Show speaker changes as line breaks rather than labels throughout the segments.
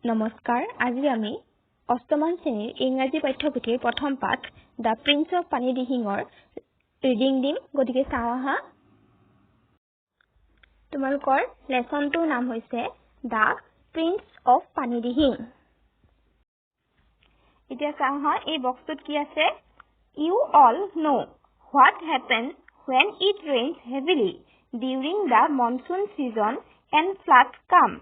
নমস্কাৰ আজি আমি অষ্টমান শ্ৰেণীৰ ইংৰাজী পাঠ্যপুথিৰ প্ৰথম পাঠ দ্য প্ৰিন্স অফ পানিদিহিঙৰ ৰিডিং দিম গতিকে চাওঁ আহা তোমালোকৰ লেসনটোৰ নাম হৈছে দ্য প্ৰিন্স অফ পানিদিহিং এতিয়া চাওঁ আহা এই বক্সটোত কি আছে You all know what happens when it rains heavily during the monsoon season and floods come.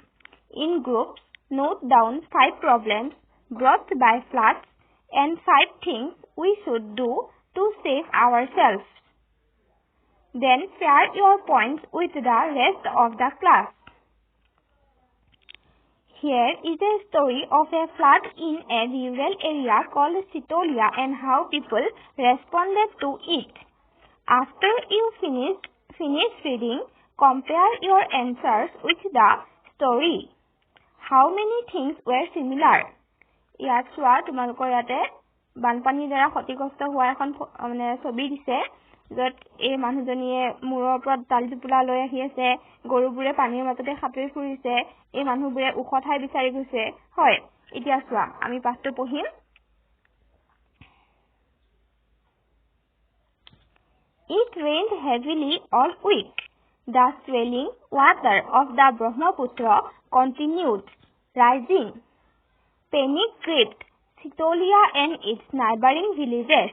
In groups, note down 5 problems brought by floods and 5 things we should do to save ourselves. Then share your points with the rest of the class. Here is a story of a flood in a rural area called Sitolia and how people responded to it. After you finish reading, compare your answers with the story. How many things were similar? ইয়াত চোৱা তোমালোকৰ ইয়াতে বানপানীৰ দ্বাৰা ক্ষতিগ্ৰস্ত হোৱা এখন মানে ছবি দিছে য'ত এই মানুহজনীয়ে মূৰৰ ওপৰত ডাল টোপোলা লৈ আহি আছে গৰুবোৰে পানীৰ মাজতে সাঁতুৰি ফুৰিছে এই মানুহবোৰে ওখ ঠাই বিচাৰি গৈছে হয় এতিয়া চোৱা আমি পাঠটো পঢ়িম It rained heavily all week. The swelling water of the Brahmaputra continued rising. Panic gripped Sitolia and its neighboring villages.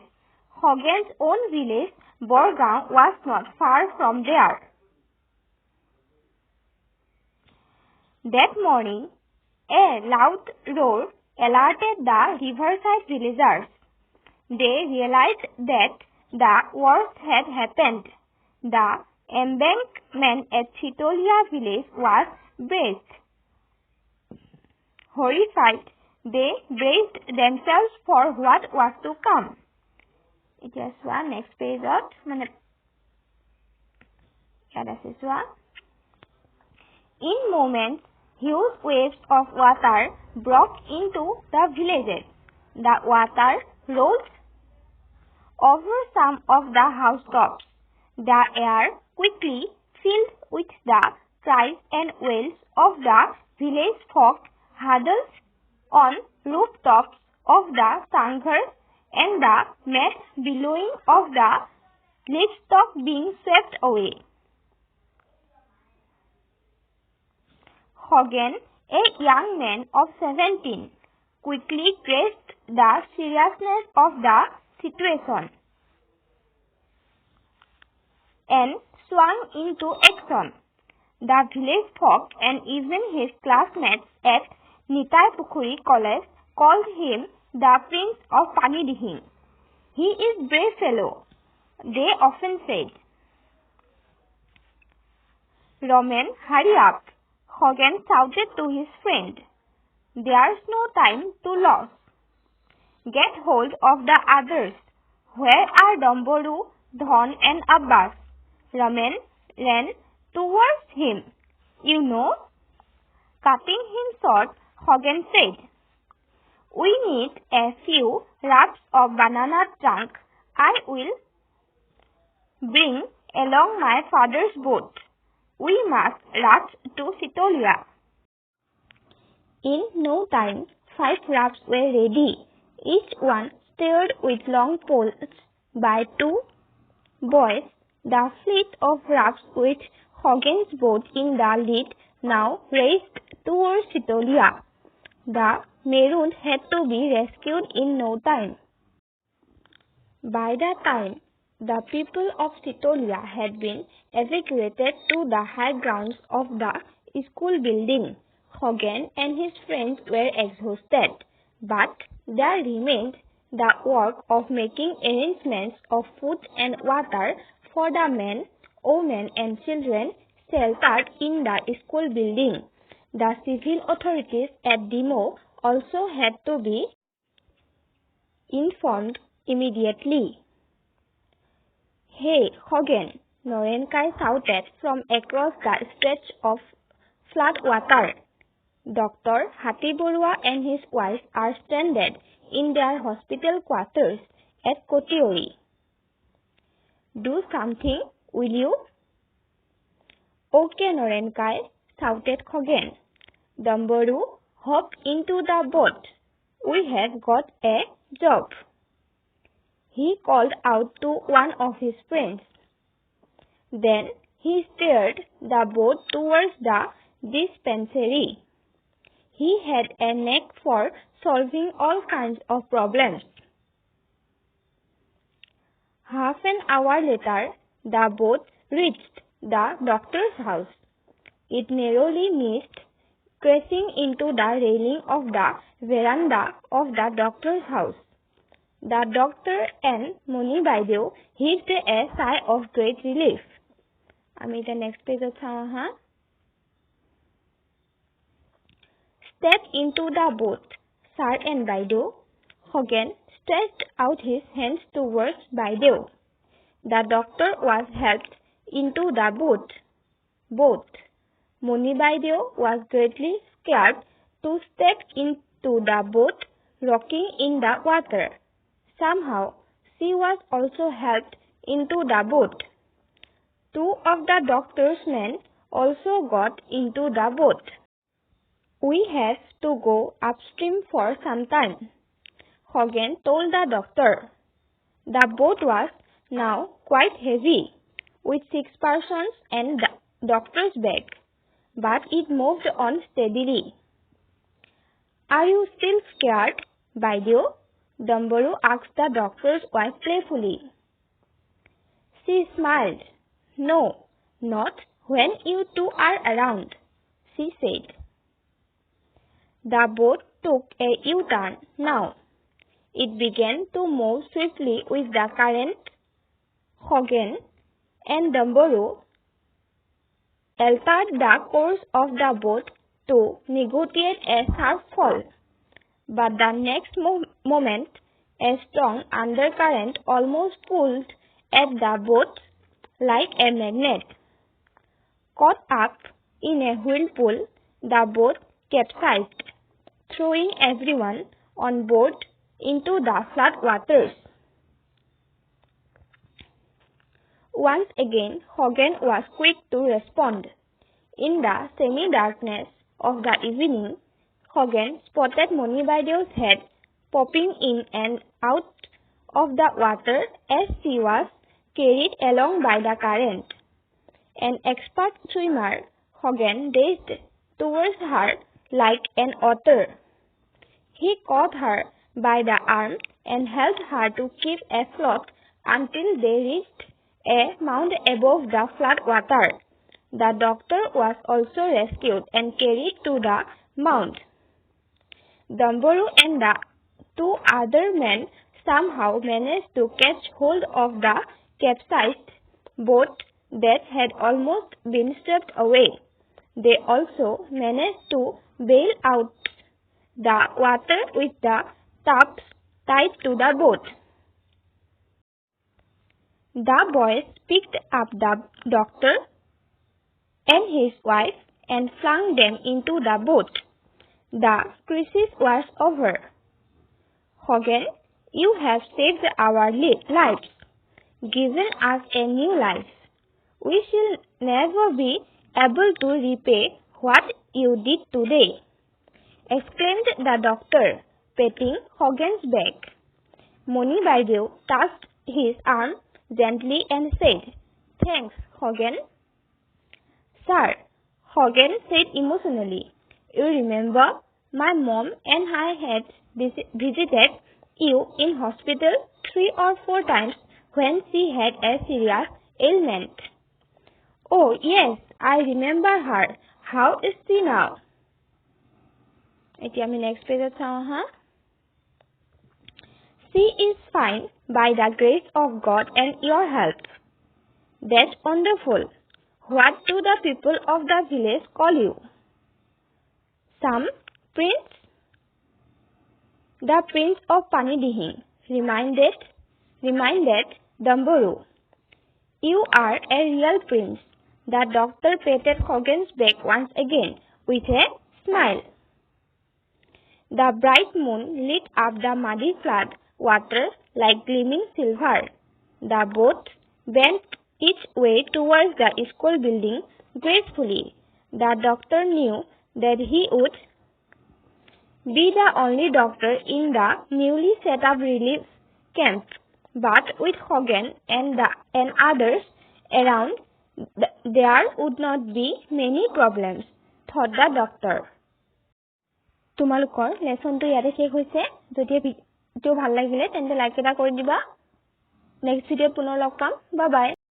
Hogan's own village, Borgaon, was not far from there. That morning, a loud roar alerted the riverside villagers. They realized that the worst had happened. The embankment at Sitolia village was breached. Horrified, they braced themselves for what was to come. It is one next page of In moments, huge waves of water broke into the villages. The water rose over some of the housetops. The air quickly filled with the cries and wails of the village folk huddled on rooftops of the sanghars and the mad bellowing of the livestock being swept away. Hogan, a young man of 17, quickly grasped the seriousness of the situation and swung into action. The village folk and even his classmates at Nitai Pukhuri College called him the Prince of Panidihing. He is brave fellow, they often said. Roman, hurry up, Hogan shouted to his friend. There's no time to lose. Get hold of the others. Where are Domboru, Dhon and Abbas? Raman ran towards him. You know? Cutting him short, Hogan said, We need a few wraps of banana trunk. I will bring along my father's boat. We must rush to Sitolia. In no time, 5 rafts were ready. Each one steered with long poles by 2 boys. The fleet of rafts with Hogan's boat in the lead now raced towards Sitolia. The marooned had to be rescued in no time. By that time, the people of Sitolia had been evacuated to the high grounds of the school building. Hogan and his friends were exhausted, but there remained the work of making arrangements of food and water for the men, women and children sheltered in the school building. The civil authorities at Demo also had to be informed immediately. Hey, Hogan, Norenkai shouted from across the stretch of flood water. Dr. Hati Borua and his wife are stranded in their hospital quarters at Kotiori. Do something, will you? Okay, Norenkai, shouted Hogan. Domboru, Hop into the boat. We have got a job. He called out to one of his friends. Then he steered the boat towards the dispensary. He had a knack for solving all kinds of problems. Half an hour later, the boat reached the doctor's house. It narrowly missed crashing into the railing of the veranda of the doctor's house. The doctor and Moni Baidew heaved a sigh of great relief. আমি the next page চাওঁ হা. Step into the boat, Sir and Baidew. Hogan stretched out his hands towards Baidew. The doctor was helped into the boat. Moni Baidew was greatly scared to step into the boat rocking in the water. Somehow, she was also helped into the boat. Two of the doctor's men also got into the boat. We have to go upstream for some time, Hogan told the doctor. The boat was now quite heavy, with 6 persons and the doctor's bag, but it moved on steadily. Are you still scared, Baidew? Dumbaroo asked the doctor's wife playfully. She smiled. No, not when you two are around, she said. The boat took a U-turn now. It began to move swiftly with the current. Hogan and Dumbaroo altered the course of the boat to negotiate a sharp fall. But the next moment, a strong undercurrent almost pulled at the boat like a magnet. Caught up in a whirlpool, the boat capsized, throwing everyone on board into the flood waters. Once again, Hogan was quick to respond. In the semi-darkness of the evening, Hogan spotted Moni Baidew's head popping in and out of the water as she was carried along by the current. An expert swimmer, Hogan raced towards her like an otter. He caught her by the arm and helped her to keep afloat until they reached a mound above the flood water. The doctor was also rescued and carried to the mound. Dumbaroo and the 2 other men somehow managed to catch hold of the capsized boat that had almost been swept away. They also managed to bail out the water with the tubs tied to the boat. The boys picked up the doctor and his wife and flung them into the boat. The crisis was over. Hogan, you have saved our lives, given us a new life. We shall never be able to repay what you did today, exclaimed the doctor, patting Hogan's back. Moni Baidew touched his arm gently and said, Thanks, Hogan. Sir, Hogan said emotionally, you remember my mom and I had visited you in hospital 3 or 4 times when she had a serious ailment. Oh, yes, I remember her. How is she now? এতিয়া আমি next page চাওঁ হা. She is fine by the grace of God and your help. That's wonderful. What do the people of the village call you? Some prince? The prince of Panidihing, reminded Dumbaroo. You are a real prince. The doctor patted Hogan's back once again with a smile. The bright moon lit up the muddy flood water like gleaming silver. The boat bent its way towards the school building gracefully. The doctor knew that he would be the only doctor in the newly set up relief camp. But with Hogan and others around, there would not be many problems, thought the doctor. তোমালোকৰ লেসনটো ইয়াতে শেষ হৈছে যদি video ভাল লাগিলে তেন্তে like এটা কৰি দিবা নেক্সট ভিডিও পুনৰ লগ পাম বাই বাই